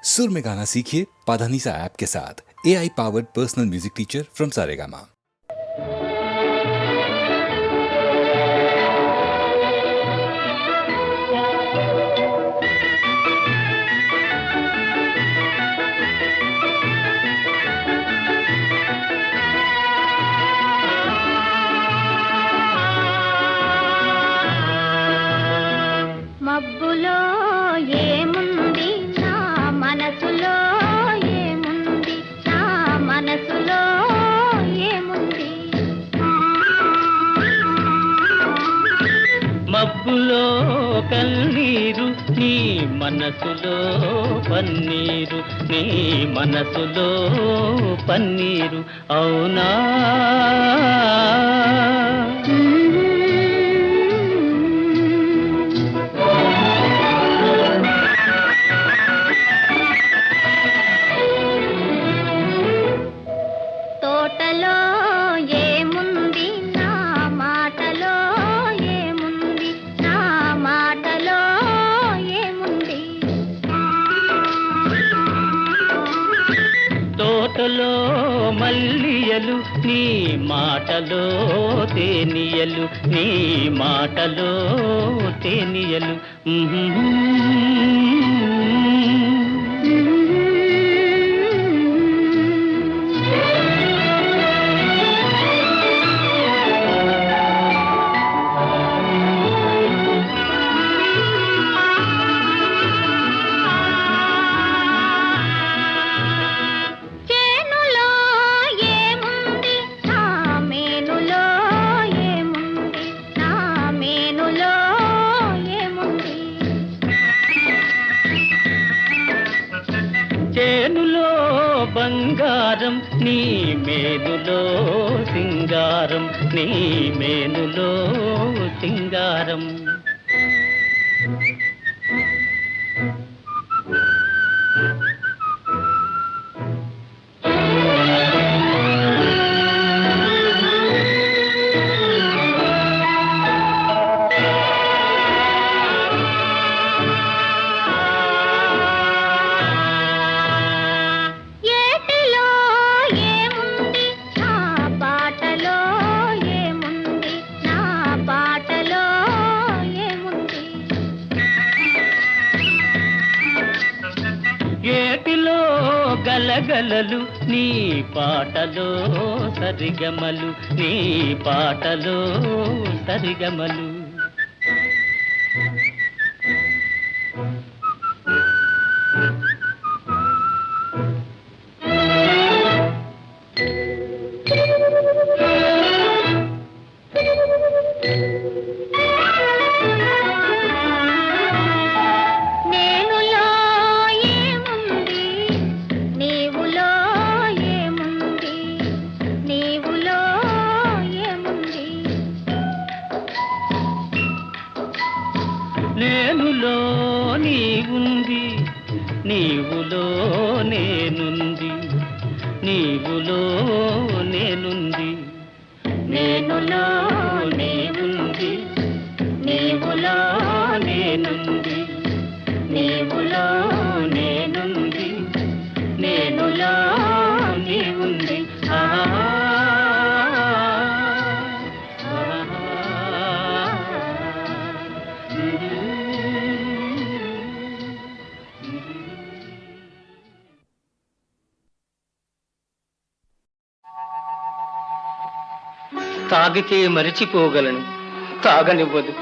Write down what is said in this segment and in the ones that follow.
सुर में गाना सीखिए पाधानीसा ऐप के साथ। AI powered personal music teacher from Saregama. మబ్బులో ఏముంది నా మనసులో ఏముంది నా మనసులో ఏముంది మబ్బులో కన్నీరు నీ మనసులో పన్నీరు నీ మనసులో పన్నీరు అవునా తోటలో ఏముంది నా మాటలో ఏముంది నా మాటలో ఏముంది తోటలో మల్లియలు నీ మాటలో తేనియలు నీ మాటలో తేనియలు చేనులో ఏముంది నా మేనులో ఏముంది నా మేనులో ఏముంది చేనులో బంగారం నీ మేనులో సింగారం నీ మేనులో సింగారం ఏటిలో ఏముంది నా పాటలో ఏముంది నా పాటలో ఏముంది ఏటిలో గలగలలు నీ పాటలో సరిగమలు నీ పాటలో సరిగమలు నేనులో ఏముంది నీవులో ఏముంది నీవులో ఏముంది నేనులో నీవుంది నీవులో నేనుంది నీవులో నేనుంది నేనులో నీవుంది నీవులో నేనుంది నీవులో నేనుంది నేనులో నీవుంది తాగితే మరిచిపోగలను తాగనివ్వదు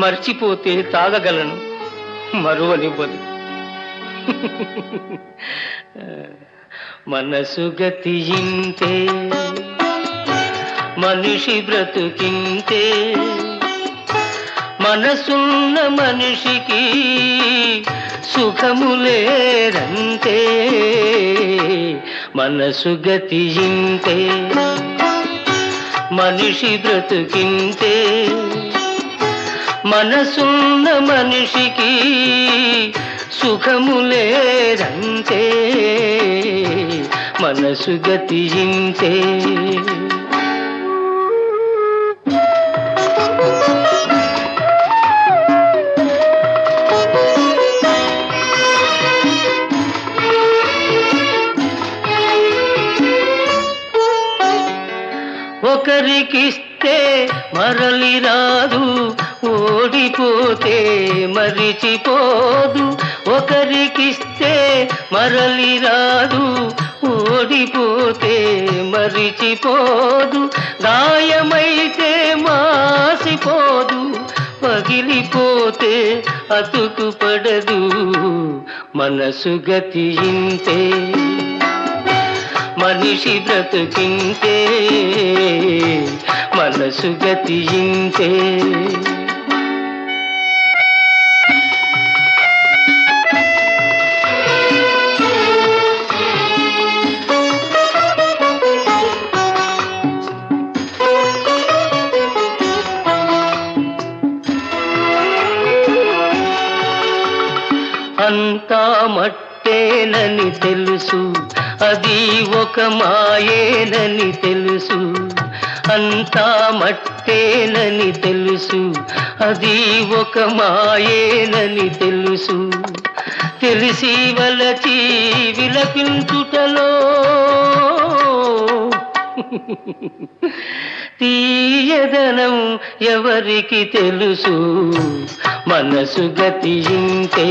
మర్చిపోతే తాగగలను మరువనివ్వదు మనసు గతి ఇంతే మనిషి బ్రతుకింతే మనసున్న మనిషికి సుఖములేరంతే మనసు గతి ఇంతే మనిషి బ్రతుకింతే మనసున్న మనిషికి సుఖములేరంతే మనసు గతి ఇంతే ఒకరికిస్తే మరలి రాదు, ఓడిపోతే మరిచిపోదు. ఒకరికిస్తే మరలి రాదు, ఓడిపోతే మరిచిపోదు. గాయమైతే మాసిపోదు, పగిలిపోతే అతుకు పడదు. మనసు గతి ఇంతే, మనిషి బ్రతుకింతే. మనసు గతి ఇంతే. అంతా మట్టేనని తెలుసు, అది ఒక మాయేనని తెలుసు. అంతా మట్టేనని తెలుసు, అది ఒక మాయేనని తెలుసు. తెలిసి వలచి విలపించుటలో తీయదనం ఎవరికి తెలుసు. మనసు గతి ఇంతే,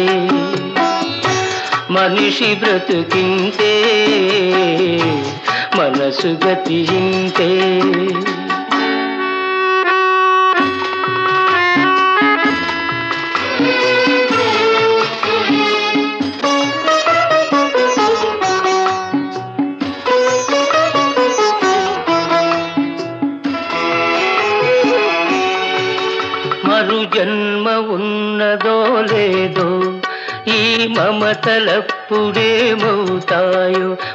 మనిషి బ్రతుకింతే. మనసు గతి ఇంతే. మరు జన్మ ఉన్నదో లేదో, ఈ మమతలప్పుడేమవుతాయో.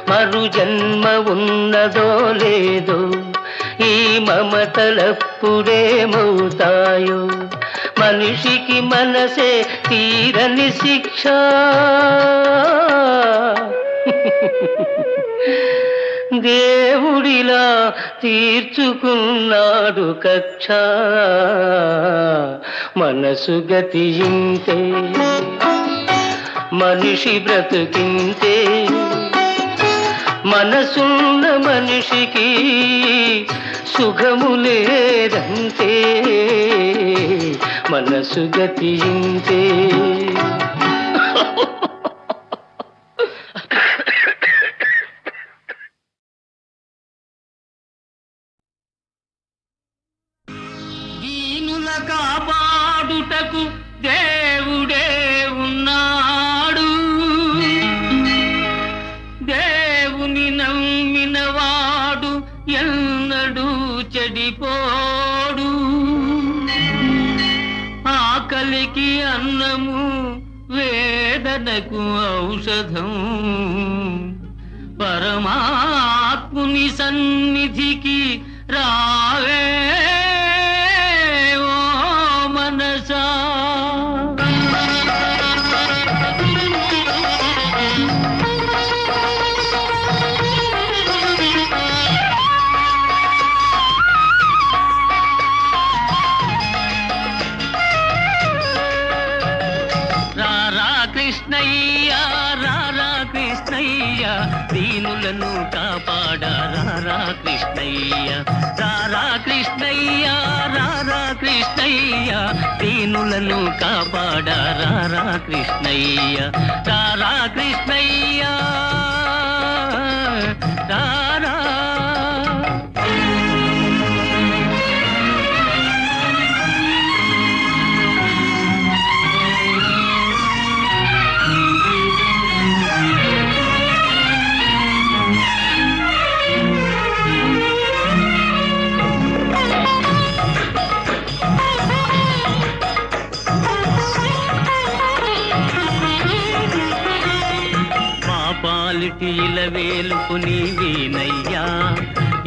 మరు జన్మ ఉన్నదో లేదో, ఈ మమతలప్పుడేమవుతాయో. మనిషికి మనసే తీరని శిక్ష. దేవుడిలా తీర్చుకున్నాడు కక్ష. మనసు గతి ఇంతే, మనిషి బ్రతుకింతే. మనసున్న మనిషికి సుఖము లేదంతే. మనసు గతి ఇంతే. దీనుల కాపాడుటకు దేవుడే ఉన్నాడు. దేవుని నమ్మినవాడు ఎన్నడూ చెడిపోడు. ఆకలికి అన్నము, వేదనకు ఔషధం. పరమాత్ముని సన్నిధికి రావే ఓ మనసా. రారా కృష్ణయ్య, రారా కృష్ణయ్య, దీనులను కాపాడా రారా కృష్ణయ్య. రారా కృష్ణయ్య, రారా కృష్ణయ్య, దీనులను కాపాడా రారా కృష్ణయ్య. రారా కృష్ణయ్య, రారా. పాలిటి ఇలవేలుకుని వీనయ్యా,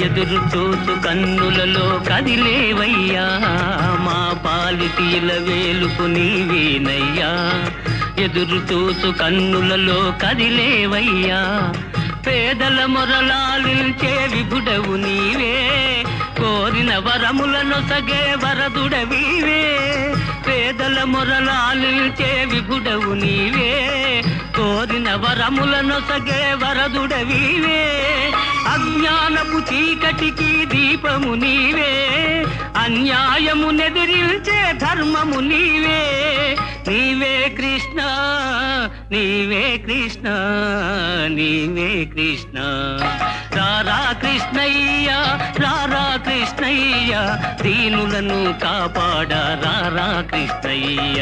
ఎదురు చూసు కన్నులలో కదిలేవయ్యా. మా పాలిటి ఇలవేలుకుని వీనయ్యా, ఎదురు చూసు కన్నులలో కదిలేవయ్యా. పేదల మొరలాలించే విభుడవు నీవే, కోరిన వరములను సగే వరదుడవీవే. పేదల మొరలాలించే విభుడవు నీవే, కోరిన వరములను సగే వరదుడవీవే. అజ్ఞానపు చీకటికి దీపము నీవే, అన్యాయము నెదిరించే ధర్మము నీవే. నీవే కృష్ణ, నీవే కృష్ణ, నీవే కృష్ణ. రారా కృష్ణయ్య, రారా కృష్ణయ్య, దీనులను కాపాడ రారా కృష్ణయ్య.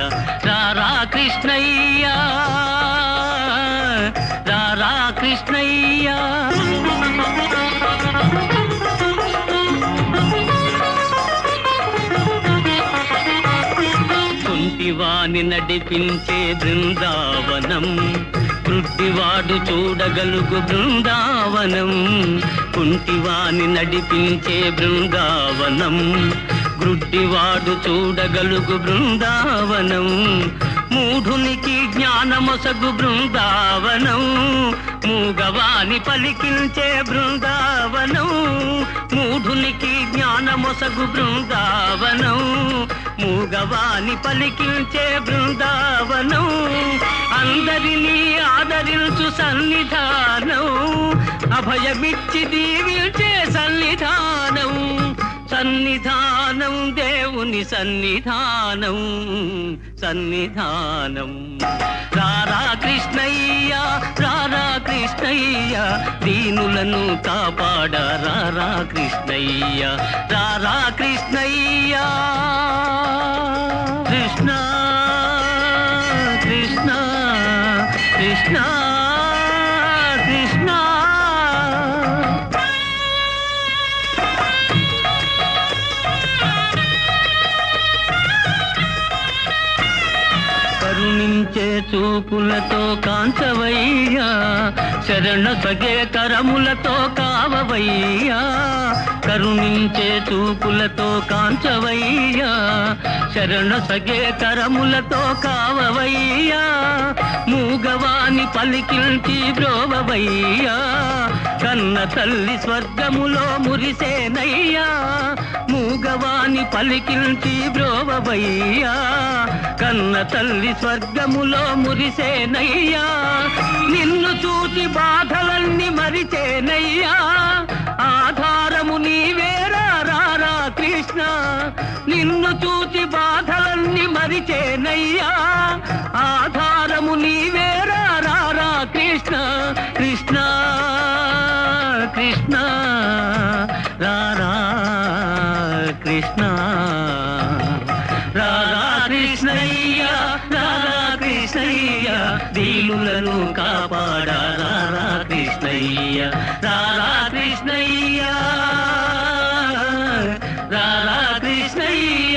రారా కృష్ణయ్య, రారా కృష్ణయ్య. కుంటివాని నడిపించే బృందావనం, కృట్టివాడు చూడగలుగు బృందావనం. కుంటివాని నడిపించే బృందావనం, గ్రుడ్డివాడు చూడగలుగు బృందావనం. మూఢునికి జ్ఞానమొసగు బృందావనం, మూగవాని పలికించే బృందావనం. మూఢునికి జ్ఞానమొసగు బృందావనం, మూగవాని పలికించే బృందావనం. అందరినీ ఆదరించు సన్నిధానం, అభయమిచ్చి దీవించే సన్నిధానం. సన్నిధానం దేవుని సన్నిధానం, సన్నిధానం. రారా కృష్ణయ్య, రారా కృష్ణయ్య, దీనులను కాపాడ రారా కృష్ణయ్య. రారా కృష్ణయ్య. కృష్ణ కృష్ణ కృష్ణ కృష్ణ. కరుణించే చూపులతో కాంచవయ్యా, శరణ సగే కరములతో కావవయ్యా. కరుణించే చూపులతో కాంచవయ్యా, శరణ సగే కరములతో కావవయ్యా. మూగవాని పలికించి బ్రోవవయ్యా, కన్న తల్లి స్వర్గములో మురిసేనయ్యా. మూగవాని పలికించి బ్రోవవయ్యా, కన్న తల్లి స్వర్గములో మురిసేనయ్యా. నిన్ను చూసి బాధలన్నీ మరిచేనయ్యా, ఆధారము నీవేరా రారా కృష్ణ. నిన్ను చూసి బాధలన్నీ మరిచేనయ్యా, ఆధారము నీవేరా రారా కృష్ణ. కృష్ణ కృష్ణ రారా కృష్ణ. రారా కృష్ణయ్య, రారా కృష్ణయ్య, దీనులను కాపాడ రారా కృష్ణయ్య. రారా కృష్ణయ్య, రారా కృష్ణయ్య.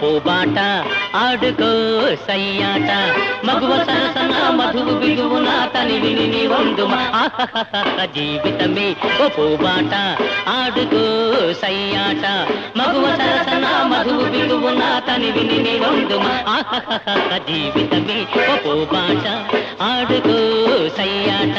పూబాట ఆడుకో సయ్యాట, మగువ సరసన మధువు బిగువున తనివి ని వందుమా. జీవితమే ఓ పూబాట ఆడుకో సయ్యాట, మగువ సరసన మధువు బిగువున తనివి ని వందుమా. జీవితమే ఓ పూబాట ఆడుకో సయ్యాట.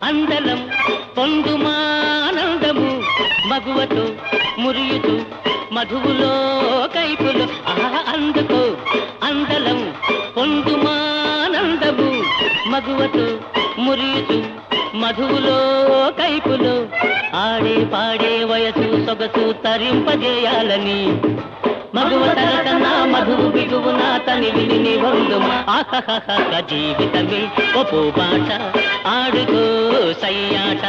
అందలం పొందుమానందము, మగువతో మురియుతూ మధువులో కైపులు. అందుకో అందలం పొందుమానందము, మగువతో మురియుతూ మధువులో కైపులు. ఆడే పాడే వయసు సొగసు తరింపజేయాలని, మగువ తరకన్నా మధువు బిగువున తనివి ని వందుమా. జీవితమే ఓ పూబాట ఆడుకో సయ్యాట,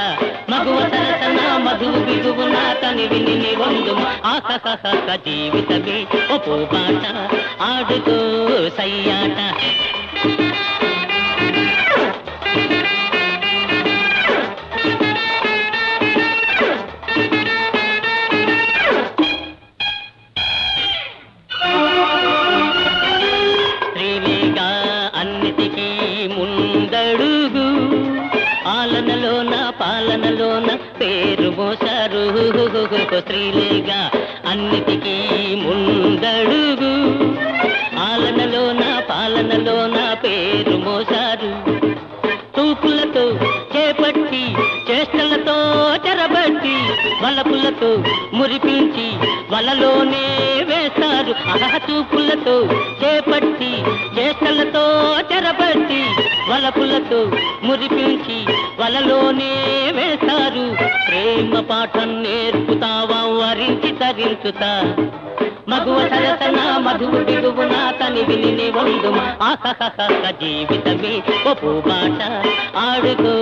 మగువ తరకన్నా మధువు బిగువున తనివి ని వందుమా. జీవితమే ఓ పూబాట ఆడుకో సయ్యాట. పాలనలోన పేరు మోసారు స్త్రీలేగా అన్నిటికీ ముందడుగు. పాలనలోన పేరు మోసారు. తూపులతో చేపట్టి చేష్టలతో చెరబట్టి వలపులతో మురిపించి వలలోనే వేస్తారు. తూపులతో చేపట్టి చేష్టలతో చెరబట్టి వలపులతో మురిపించి వలలోనే వేస్తారు. ప్రేమ పాఠం నేర్పుతావా వరించి తరించుతా మగువ సరసన మధువు బిగువున తని విని వందుమ ఆహహహ జీవితమే ఒప్పు బాట ఆడుకో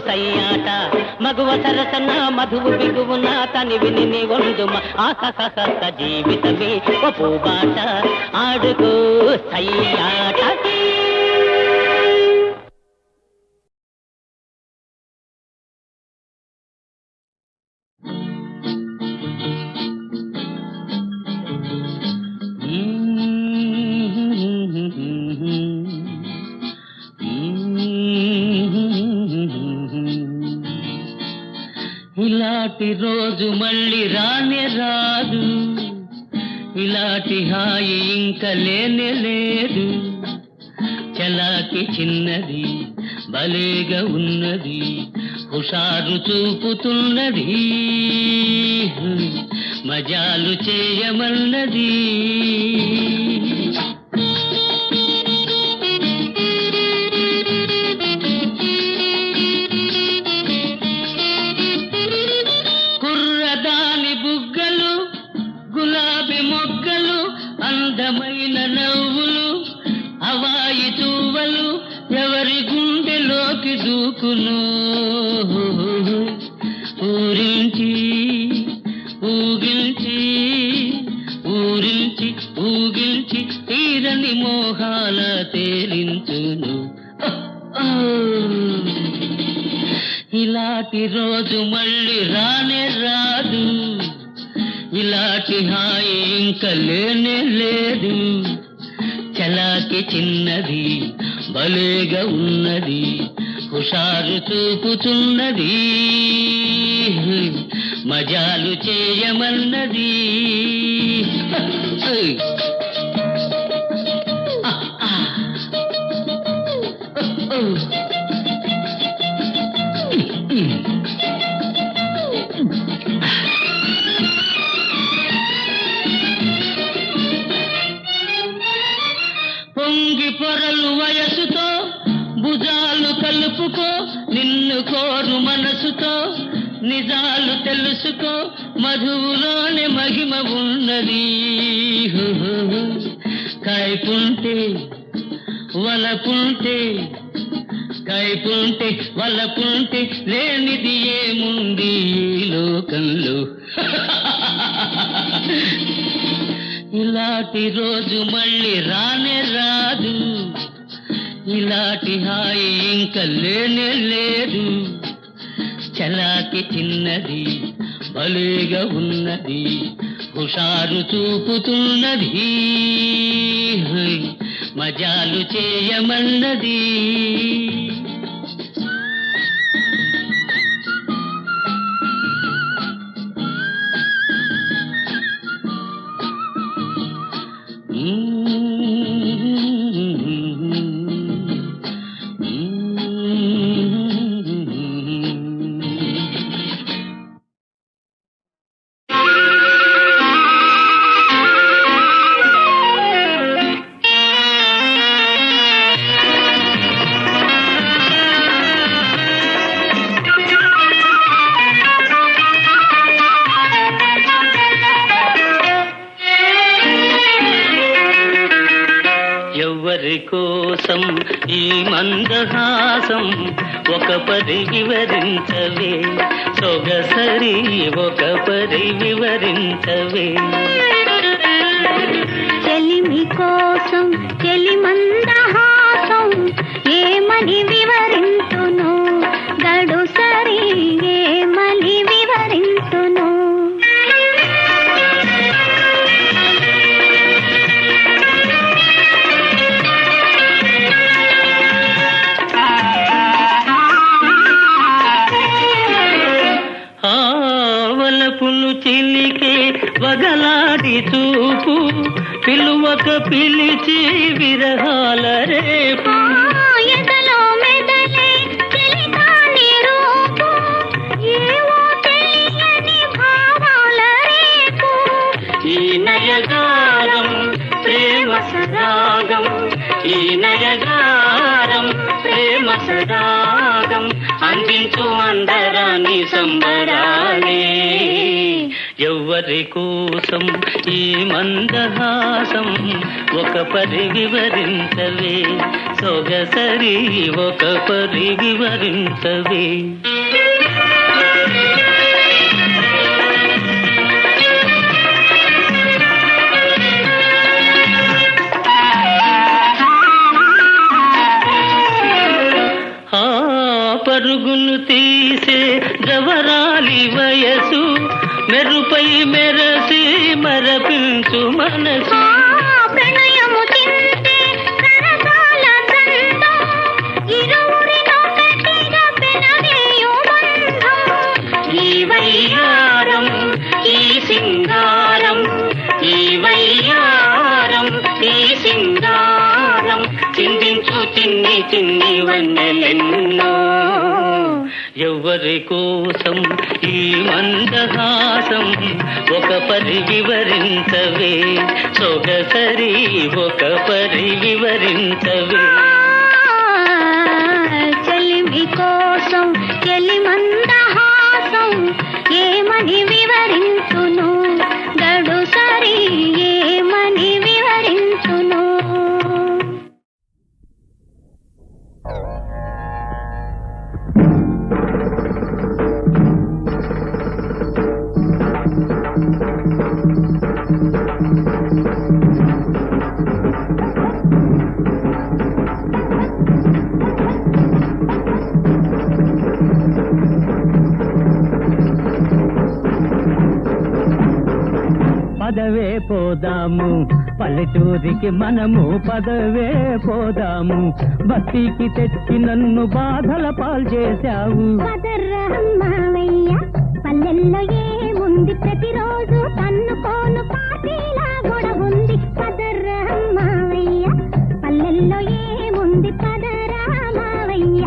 సయ్యాట. మగువ సరసన మధువు బిగువున తని విని వందుమ ఆహహహ జీవితమే ఒప్పు బాట ఆడుకో సయ్యాట. ఇలాంటి రోజు మళ్ళీ రానే రాదు, ఇలాంటి హాయి ఇంక లేనే లేదు. చలాకి చిన్నది భలేగా ఉన్నది, హుషారు చూపుతున్నది, మజాలు చేయమన్నది. కుర్రదాని బుగ్గలు, గులాబీ మొగ్గలు, అందమైన నవ్వులు, హవాయి తువ్వలు ఎవరి గుండెలోకి దూకును. ఊరించి ఊగిల్చి ఊరించి ఊగిల్చి తీరని మోహాల తేలించును. ఇలాంటి రోజు మళ్ళీ రానే రాదు, ఇలాంటి హాయి ఇంక లేనే లేదు. చలాకి చిన్నది భలేగా ఉన్నది, హుషారు చూపుతున్నది, మజాలు చేయమన్నది. పొంగి పొరలు వయసుతో భుజాలు కలుపుకో, నిన్ను కోరు మనసుతో నిజాలు తెలుసుకో, మధువులోనే మహిమ ఉన్నది. కైపుంటే వలపుంటే, కైపుంటే వలపుంటే లేనిది ఏముంది ఈ లోకంలో. ఇలాంటి రోజు మళ్ళీ రానే రాదు, ఇలాంటి హాయి ఇంక లేనే లేదు. చలాకి చిన్నది భలేగా ఉన్నది, హుషారు చూపుతున్నది, మజాలు చేయమన్నది. ఎవరి కోసం ఈ మందహాసం ఒక పరి వివరించవే సొగసరి, ఒక పరి వివరించవే. చెలిమి కోసం చెలి మందహాసం ఏమని వివరింతును, గడు సరి ఏమని వివరింతును. చూపు పిలువక పిలిచి విరహాల రేపు ఎదలో మెదలే తెలికాని రూపు ఏవో తెలియని భావాల రేపు ఈ నయగారం ప్రేమ సరాగం ఈ నయగారం ప్రేమ సరాగం అందించు అందరాని సంబరాలే ఎవ్వరి కోసం ఈ మందహాసం ఒక పరి వివరించవే సొగసరి ఒక పరి వివరించవే పరుగులు తీసే జవరాలి వయసు మెరుపై మెరసి మరపించు మనసు ప్రణయము చింతే సరసాల దండం ఇరువురినొకటిగా పెనవేయు బంధం ఈ వయ్యారం ఈ సింగారం ఈ వయ్యారం ఈ సింగారం చిందించు చిన్ని చిన్ని వన్నెలెన్నో ఎవ్వరి కోసం ఈ మందహాసం ఒక పరి వివరించవే సొగసరి ఒక పరి వివరించవే చెలిమి కోసం చెలి మందహాసం ఏమని వివరించును గడు సరి ఏమని వివరించును పదవే పోదాము పల్లెటూరికి మనము పదవే పోదాము బస్తీకి తెచ్చి నన్ను బాధల పాలు చేశావు పదర్రమ్మయ్య పల్లెల్లో ఏముంది ప్రతిరోజు తన్నుకోను పాటీలా గొడవుంది పదర్రమ్మయ్య పల్లెల్లో ఏముంది పదరామయ్య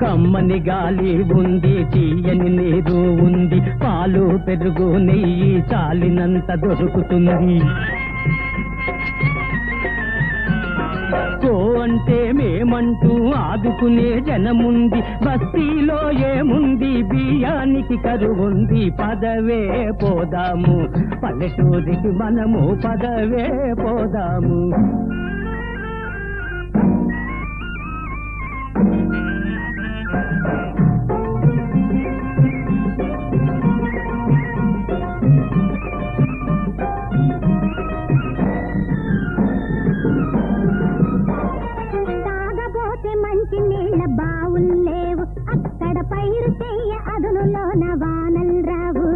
కమ్మని గాలి ఉంది తీయని నీరు ఉంది పాలు పెరుగు నెయ్యి చాలినంత దొరుకుతుంది కో అంటే మేమంటూ ఆదుకునే జనముంది బస్తీలో ఏముంది బియ్యానికి కరువుంది పదవే పోదాము పల్లెటూరికి మనము పదవే పోదాము తాగబోతే మంచి నీళ్ళ బావుల్లేవు అక్కడ పైరు చెయ్య అదునులోన వానల్ రావు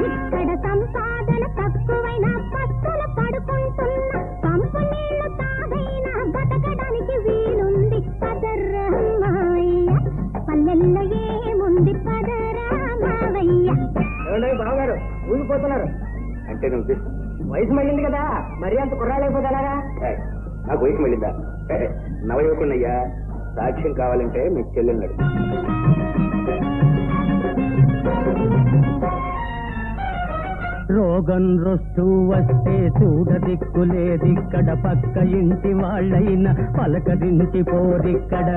ఇక్కడ సంపాదన తక్కువైన పస్తులు పడుకుంటున్న పంపు నీళ్లు తాగైనా బతకడానికి వీలుంది పదరామయ్య పల్లెల్లో ఏముంది పదరామయ్య బావగారు ఊగిపోతున్నారు అంటే నువ్వు వయసు మళ్ళింది కదా మరి అంత కుర్రాలేకపోతారా నాకు వయసు మళ్ళిందా నవయువకున్నయ్యా సాక్ష్యం కావాలంటే మీ చెల్లెన్నాడు రోగం రొస్తూ వస్తే చూడదిక్కులేదిక్కడ పక్క ఇంటి వాళ్ళైనా పలకరించి పోరిక్కడ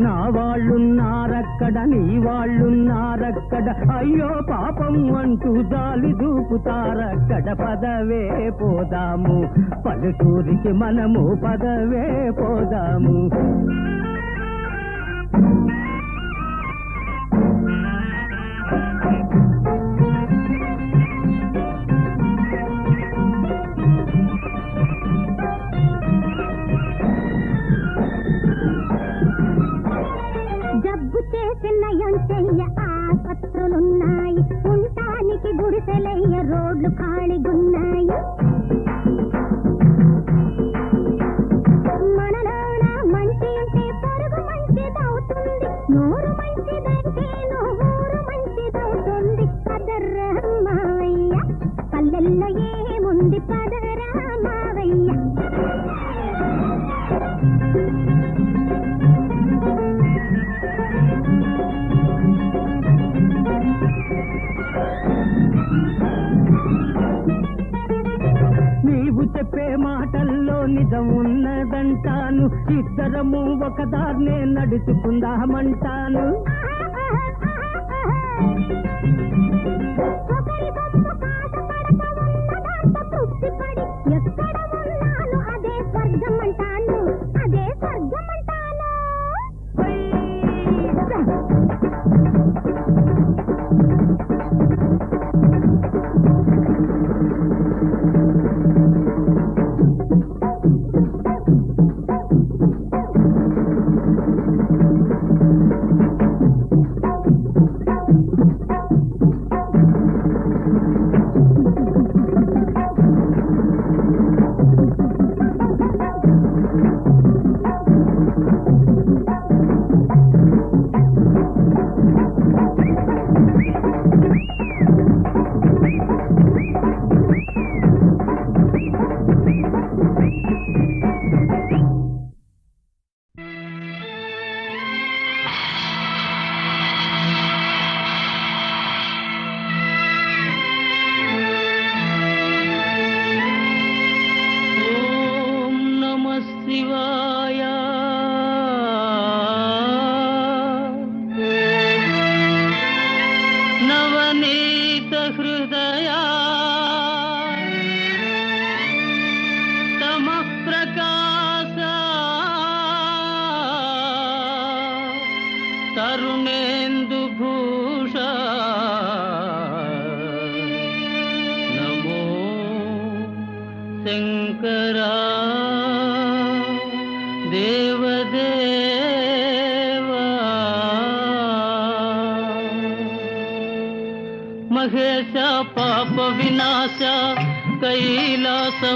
నా వాళ్ళున్నారక్కడ నీ వాళ్ళున్నారక్కడ అయ్యో పాపం అంటూ జాలి దూపుతారక్కడ పదవే పోదాము పల్లెటూరికి మనము పదవే పోదాము అయ్య రోడ్లు ఖాళీగున్నాయి మనలోన మంచి ఉంటే పొరుగు మంచిదవుతుంది నూరు మంచిదంటే నూరు మంచిదవుతుంది పదరా మావయ్య పల్లెల్లో ఏముంది పదరా మావయ్య నీవు చెప్పే మాటల్లో నిజం ఉన్నదంటాను ఇద్దరము ఒకదాన్నే నడుచుకుందామంటాను ఒకరి బొమ్మ కాట పడక ఉన్నదాంతో తృప్తిపడి ఎక్కడ ఉన్నాను అదే స్వర్గం అంటాను అదే స్వర్గం అంటాను ఓం నమః శివాయ నవనీత హృదయా తమః ప్రకాశ తరుణేందు భూష నమో శంకరా దేవదేవా మహేశ పాప వినాశ కైలాసవాసాయిష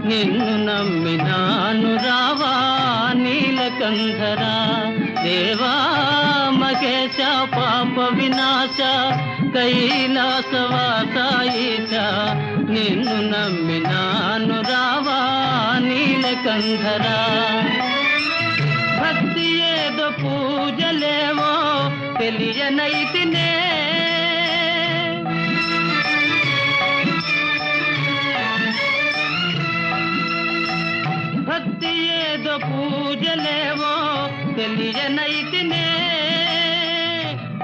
నిన్ను నమ్మినాను రావా నీలకంధరా దేవా మహేశ పాప వినాశ కైలాసవాసాయిష నిన్ను నమ్మినాను రావా నీలకంధరా భక్తి ఏదో పూజలేవో తెలియనైతినే భక్తి ఏదో పూజలేవో తెలియనైతినే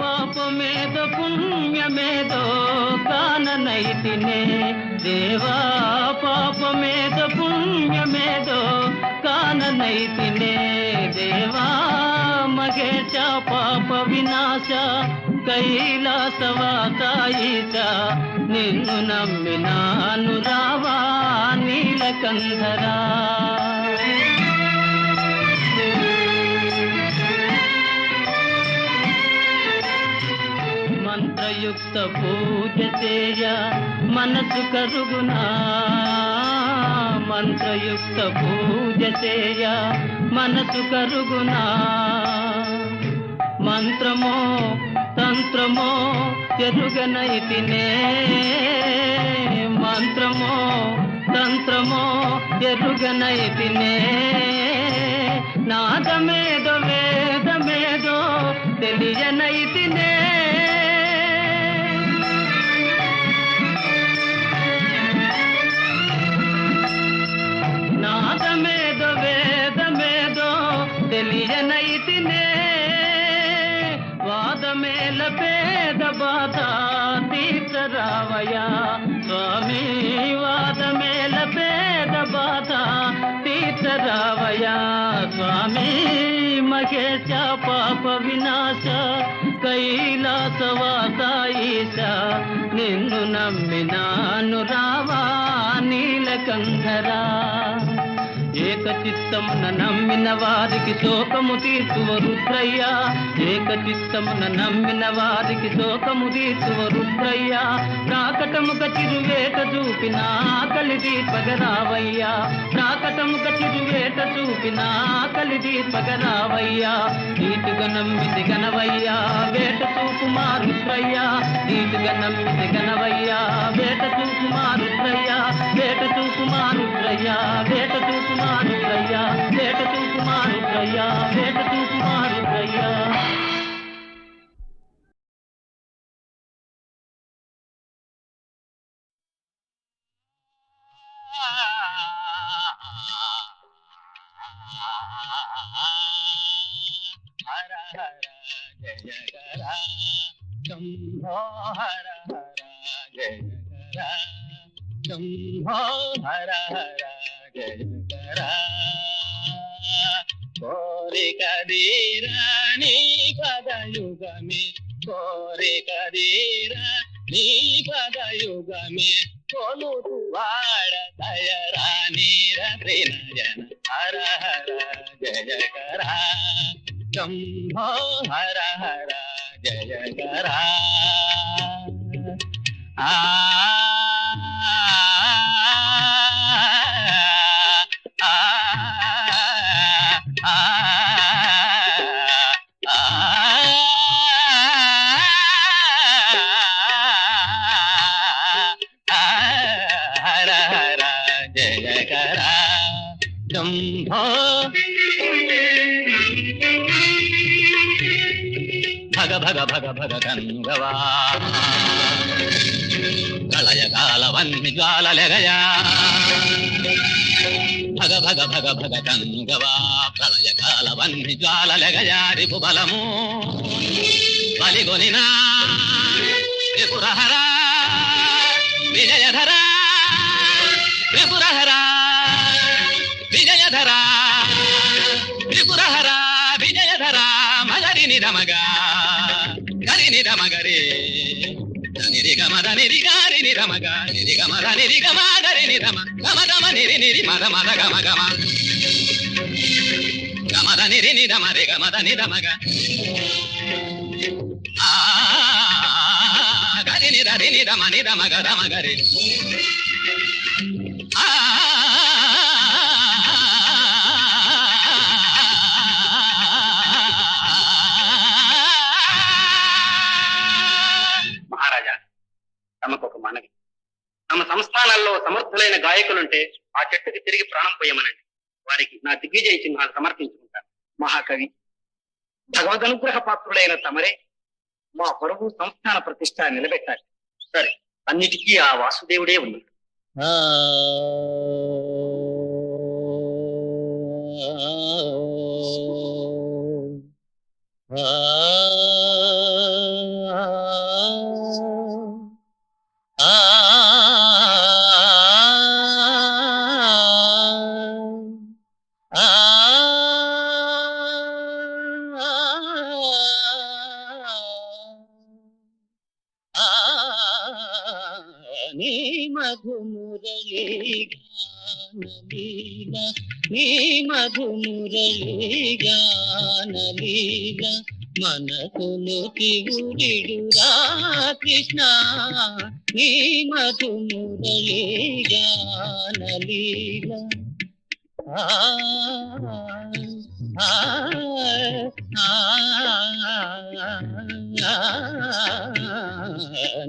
పాపమేదో పుణ్యమేదో కాననైతినే దేవా పాపమేదో పుణ్యమేదో కాననైతినే దేవా మహేశ పాప వినాశ కైలాసవాసాయిష నిన్ను నమ్మినాను రావా నీలకంధరా మంత్రయుక్త పూజ చేయ మనసు కరుగునా మంత్రయుక్త పూజ చేయ మనసు కరుగునా మంత్రమో తంత్రమో ఎరుగనైతినే మంత్రమో తంత్రమో ఎరుగనైతినే నాదమేదో వేదమేదో తెలియనైతినే నాదమేదో వేదమేదో తెలియనైతినే వాదమేల పేద బాధ తీర్చరావయా స్వామి వాదమేల పేద బాధ తీర్చరావయా స్వామి మహేశ పాప వినాశ కైలాసవాసాయిష నిన్ను నమ్మినాను రావా నీలకంధరా ఏక చిత్తమున నమ్మిన వారికి శోకము తీర్చువ రుద్రయ్య, ఏక చిత్తమున నమ్మిన వారికి శోకము తీర్చువ రుద్రయ్య, ప్రాకటముక చిరువేట చూపిన ఆకలి దీపగరావయ్యా, ప్రాకటముక చిరువేట చూపిన ఆకలి దీపగరావయ్యా, నీటుగా నమ్మితి గనవయ్యా వేట చూపు మా రుద్రయ్య, నీటుగా నమ్మితి గనవయ్యా వేట చూపు మా రుద్రయ్య, వేట చూపు మా రుద్రయ్య, వేట చూపు మా రుద్రయ్య, వేట చూపు మా రుద్రయ్య, వేట చూపు మా రుద్రయ్య. హర హర జయ కర శంభో హర హర జయ కర శంభో హర హర జయ కర కోరిక దీరా నీ పదయుగమే, కోరిక దీరా నీ పదయుగమే, కొలుతు వాడ దయరా నీర త్రినయన హర హర జయ కర శంభో హర హర జయ కర. ఆ హర హర జయ కర శంభో భగ భగ భగ భగ గంగవా ప్రళయ కాలవన్ని జ్వాలలెగయా, భగ భగ భగ భగ గంగవా ప్రళయ కాలవన్ని జ్వాలలెగయా, రిపు బలము బలిగొనినా త్రిపురహర విజయధర, త్రిపురహర విజయధర, త్రిపురహర విజయధర, మగరి నిధమగ గరి నిధమగరి నిరిగమద నిరిగారి నిధమగ నిరిగమద నిరిగమ గరి నిధమ గమ గమ నిరి నిరి మద మద గమ గమ గమద నిరి నిధమ రి గమద నిధమగ గరి నిధరి నిధమ నిధమగ రమగరి మహారాజా, తమకు ఒక మనవి. తమ సంస్థానాల్లో సమర్థులైన గాయకులుంటే ఆ చెట్టుకి తిరిగి ప్రాణం పోయమనండి. వారికి నా దిగ్విజయ చిహ్నాలు సమర్పించుకుంటాను. మహాకవి, భగవదనుగ్రహ పాత్రులైన తమరే మా పరువు సంస్థాన ప్రతిష్ట నిలబెట్టాలి. సరే, అన్నిటికీ ఆ వాసుదేవుడే ఉన్నాడు. నీ మధుమురళీ గానలీల, నీ మధుమురళీ గానలీల, మనసును తిగుడిడురా కృష్ణ, నీ మధుమురళీ గానలీల.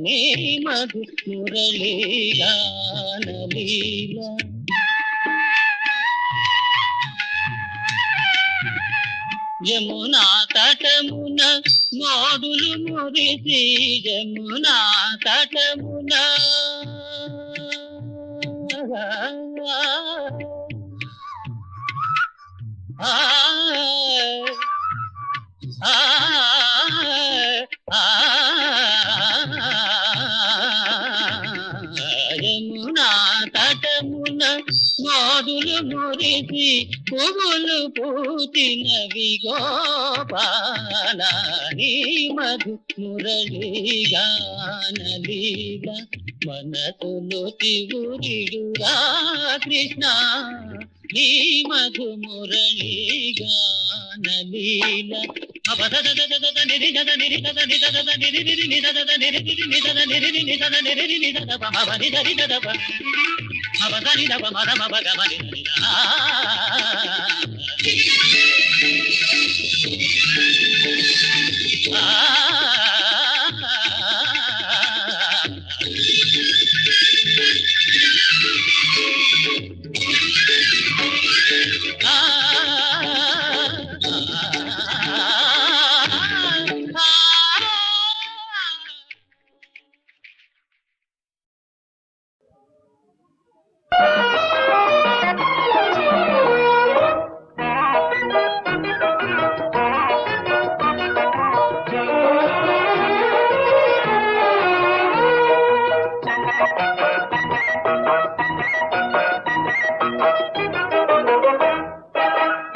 నీ మధు మురళీ గానలీల. యమునా తటమున మోడులు మురిసి, యమునా తటమున యమునా తటమున మోడులు మురిసి, పువ్వులు పూచినవి గోపాల, నీ మధు మురళీ గానలీల, మనసులో తిగురిడురా కృష్ణ, నీ మధు మురళీ గానలీల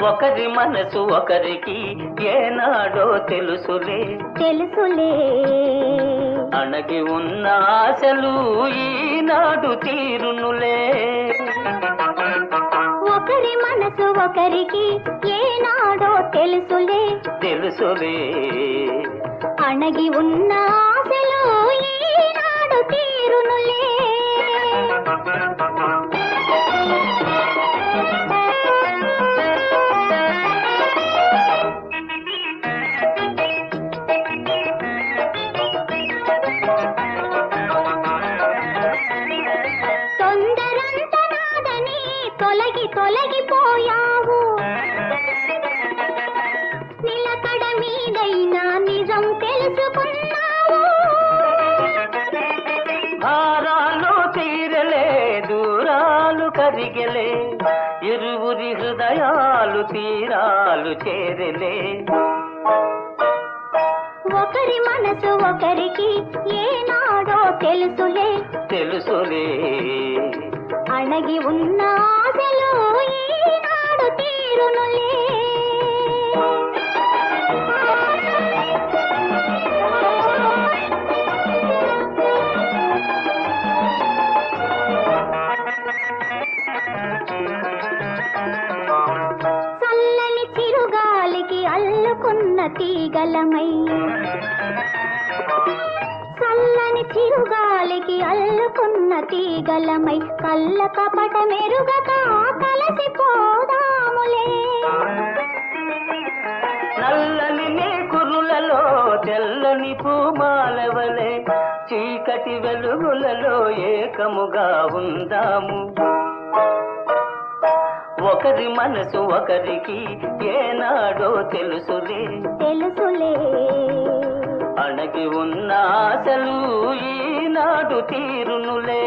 ఒకరి మనసు ఒకరికి ఏనాడో తెలుసులే తెలుసులే అణగి ఉన్న ఆశలు ఈనాడు తీరునులే ఒకరి మనసు ఒకరికి ఏనాడో తెలుసులే తెలుసులే అణగి ఉన్న ఆశలు ఈనాడు తీరునులే తొందరంత నాదని తొలగిపోయావు నిలకడ మీదైనా నిజం తెలుసుకున్నావు భారాలు తీరలే దూరాలు కరిగలే ఇరువురి హృదయాలు తీరాలు చేరలే ఒకరి మనసు ఒకరికి ఏనాడో తెలుసులే తెలుసులే అణగి ఉన్న ఆశలు ఈనాడు తీరునులే చల్లని చిరుగాలికి అల్లుకున్న తీగలమై చల్లని చిరుగాలికి అల్లుకున్న తీగలమై కళ్ళ కపట మెరుగక కలసిపోదాములే నల్లని నీ కురులలో తెల్లని పూమాలవలే చీకటి వెలుగులలో ఏకముగా ఉందాము ఒకరి మనసు ఒకరికి ఏనాడో తెలుసులే తెలుసులే అణగి ఉన్న ఆశలు ఈనాడు తీరునులే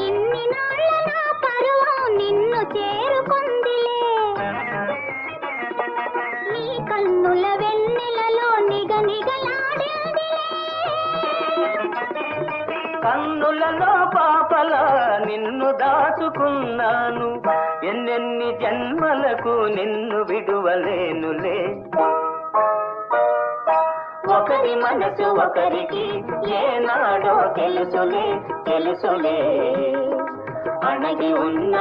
ఇన్ని నాళ్ళ నా పరువు నిన్ను చేరుకుందిలే నీ కన్నుల వెన్నెలలో నిగనిగలాడిందిలే కన్నులలో పాపల నిన్ను దాచుకున్నాను ఎన్నెన్ని జన్మలకు నిన్ను విడువలేనులే ఒకరి మనసు ఒకరికి ఏనాడో తెలుసులే తెలుసులే అణగి ఉన్న